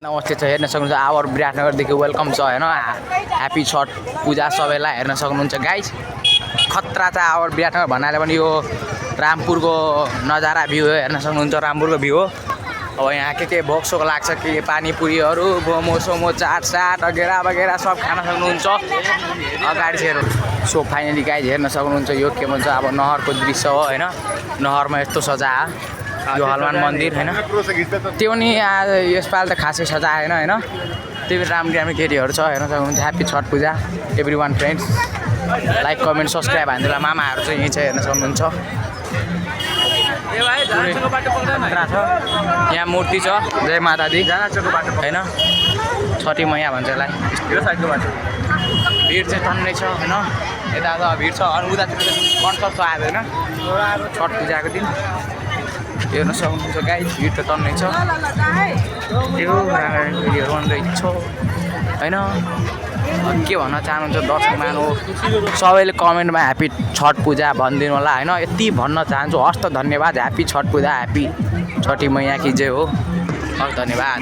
नमस्ते छ हेर्न सक्नुहुन्छ आवर विराटनगरदेखि वेलकम छ हैन ह्यापी छठ पूजा सबैलाई हेर्न सक्नुहुन्छ गाइस खतरा छ आवर विराटनगर भन्नाले पनि यो रामपुरको नजारा भ्यू हो हेर्न सक्नुहुन्छ रामपुरको भ्यू हो अब यहाँ के भोक्सोक लाग्छ के पानीपुरीहरू मोमो सोमो चाट साट वगैरह वगैरह सब खान सक्नुहुन्छ अगाडि चाहिँ सो फाइनली गाइस हेर्न सक्नुहुन्छ यो के भन्छ अब नहरको दृश्य हो हैन नहरमा यस्तो सजा यो हनुमान मन्दिर हैन त्यो नि यसपालि त खासै सजाएन हैन त्यही राम्रो राम्रो केटीहरू छ हेर्न सक्नुहुन्छ happy Chhath Puja everyone friends like comment subscribe हान्दिला मामाहरू चाहिँ यही छ हेर्न सक्नुहुन्छ यहाँ मूर्ति छ जय माता दी हैन छठी मैया भन्छ यसलाई यो साइडको बाटो भिड चाहिँ टन्नै छ हैन यता त भिड छ अनि उतातिर कन्सर्ट छ आज हैन छठ पूजाको दिन हेर्न सक्नुहुन्छ गाइस भिड त टन्नै छ यो भिडियोहरू भन्दैछ हैन के भन्न चाहनुहुन्छ दर्शक मानु सबैले कमेन्टमा ह्यापी छठ पूजा भनिदिनु होला हैन यति भन्न चाहन्छु हस्त धन्यवाद ह्यापी छठ पूजा ह्यापी छठी मैया कि जय हो हस् धन्यवाद।